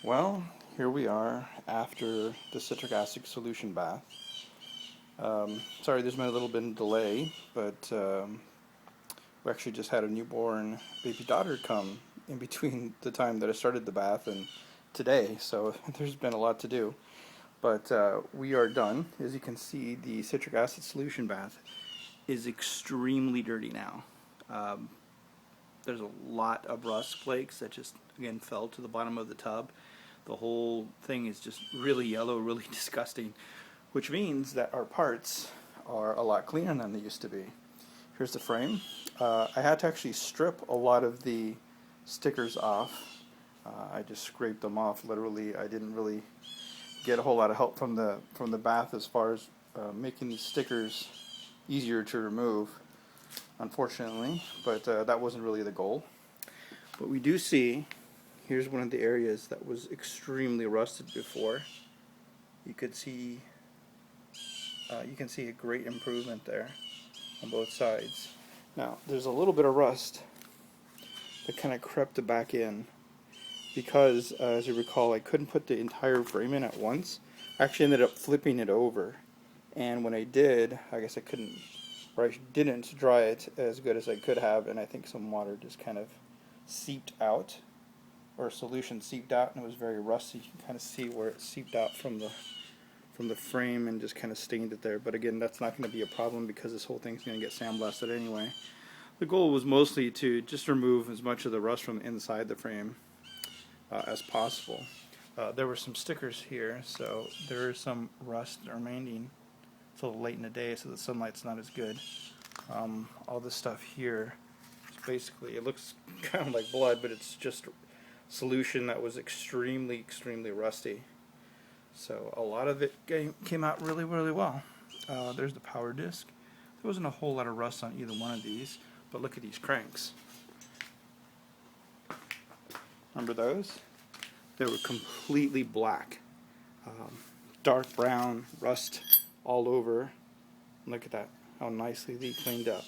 Well, here we are after the citric acid solution bath. Sorry, there's been a little bit of delay, but we actually just had a newborn baby daughter come in between the time that I started the bath and today, so there's been a lot to do. But we are done. As you can see, the citric acid solution bath is extremely dirty now. There's a lot of rust flakes that just, again, fell to the bottom of the tub. The whole thing is just really yellow, really disgusting, which means that our parts are a lot cleaner than they used to be. Here's the frame. I had to actually strip a lot of the stickers off. I just scraped them off, literally. I didn't really get a whole lot of help from the bath as far as making these stickers easier to remove, unfortunately, but that wasn't really the goal. But we do see, here's one of the areas that was extremely rusted before. You can see a great improvement there on both sides. Now there's a little bit of rust that kind of crept back in because, as you recall, I couldn't put the entire frame in at once. I actually ended up flipping it over, and when I did, I guess I couldn't, or I didn't dry it as good as I could have, and I think some water just kind of seeped out, or solution seeped out, and it was very rusty. You can kind of see where it seeped out from the frame and just kind of stained it there. But again, that's not going to be a problem because this whole thing's going to get sandblasted anyway. The goal was mostly to just remove as much of the rust from inside the frame as possible. There were some stickers here, so there is some rust remaining. It's a little late in the day, so the sunlight's not as good. All this stuff here is basically, it looks kind of like blood, but it's just solution that was extremely rusty. So a lot of it came out really well. There's the power disc. There wasn't a whole lot of rust on either one of these, but look at these cranks. Remember those? They were completely black. Dark brown, rust all over. Look at that, how nicely they cleaned up.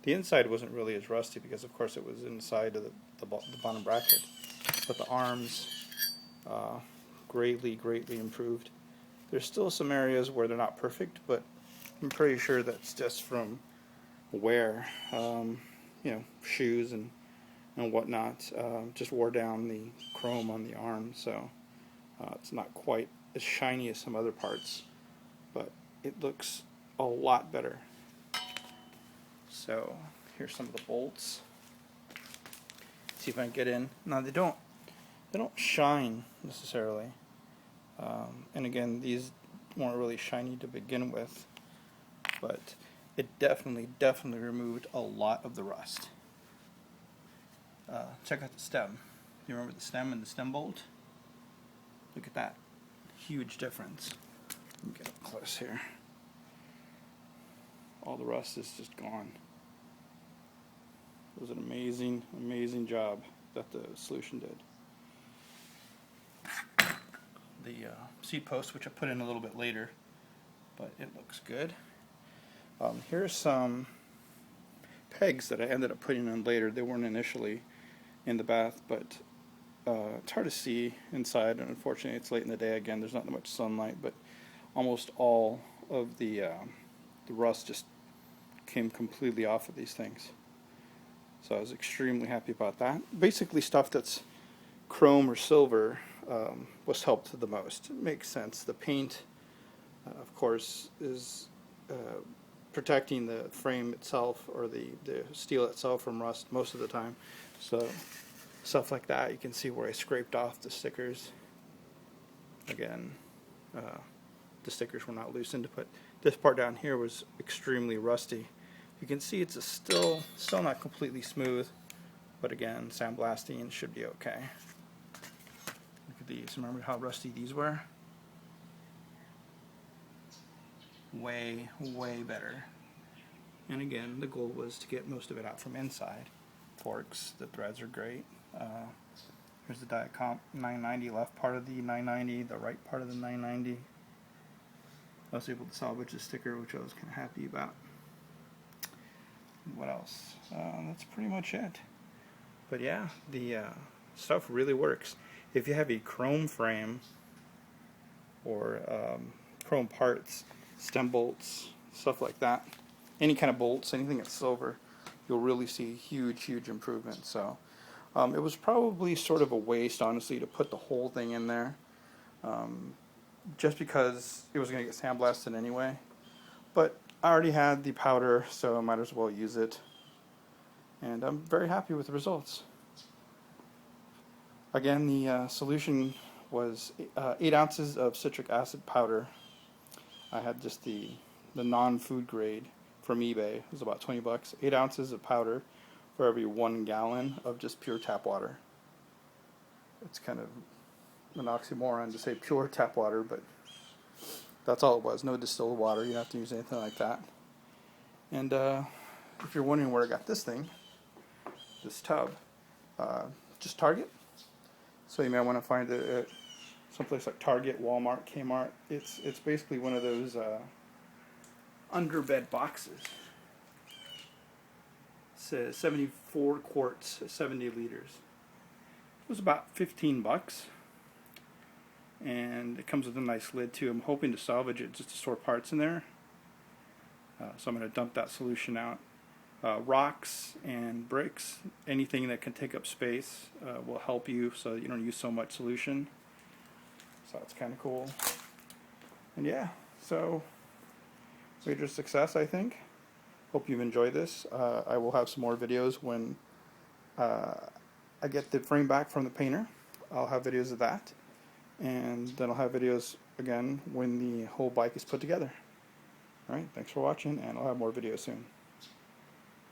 The inside wasn't really as rusty because, of course, it was inside of the bottom bracket. But the arms, greatly improved. There's still some areas where they're not perfect, but I'm pretty sure that's just from wear. Shoes and whatnot just wore down the chrome on the arm, so it's not quite as shiny as some other parts, but it looks a lot better. So here's some of the bolts. See if I can get in. Now they don't shine necessarily, and again, these weren't really shiny to begin with, but it definitely removed a lot of the rust. Check out the stem. You remember the stem and the stem bolt? Look at that. Huge difference. Let me get up close here. All the rust is just gone. It was an amazing job that the solution did. The seat post, which I put in a little bit later, but it looks good. Here's some pegs that I ended up putting in later. They weren't initially in the bath, but it's hard to see inside, and unfortunately it's late in the day again. There's not that much sunlight, but almost all of the rust just came completely off of these things. So I was extremely happy about that. Basically stuff that's chrome or silver was helped the most. It makes sense. The paint, of course, is protecting the frame itself, or the steel itself, from rust most of the time. So stuff like that, you can see where I scraped off the stickers. Again, the stickers were not loosened, but this part down here was extremely rusty. You can see it's still not completely smooth, but again, sandblasting should be okay. Look at these. Remember how rusty these were? Way better. And again, the goal was to get most of it out from inside. Forks, the threads are great. Here's the Diacomp 990, left part of the 990, the right part of the 990. I was able to salvage the sticker, which I was kind of happy about. What else? That's pretty much it. But yeah, the stuff really works. if you have a chrome frame or chrome parts, stem bolts, stuff like that, any kind of bolts, anything that's silver, you'll really see huge improvement. So it was probably sort of a waste, honestly, to put the whole thing in there, just because it was going to get sandblasted anyway. But I already had the powder, so I might as well use it, and I'm very happy with the results. Again, the solution was 8 ounces of citric acid powder. I had just the non-food grade from eBay. It was about 20 bucks. 8 ounces of powder for every 1 gallon of just pure tap water. It's kind of an oxymoron to say pure tap water, but that's all it was. No distilled water. You don't have to use anything like that. And if you're wondering where I got this thing, this tub, just Target. So you may want to find it at someplace like Target, Walmart, Kmart. It's basically one of those underbed boxes. It says 74 quarts, 70 liters. It was about 15 bucks. And it comes with a nice lid too. I'm hoping to salvage it just to store parts in there. So I'm going to dump that solution out. Rocks and bricks, anything that can take up space will help you so you don't use so much solution. So that's kind of cool. And yeah, so major success, I think. Hope you've enjoyed this. I will have some more videos when I get the frame back from the painter. I'll have videos of that. And then I'll have videos again when the whole bike is put together. Alright, thanks for watching, and I'll have more videos soon.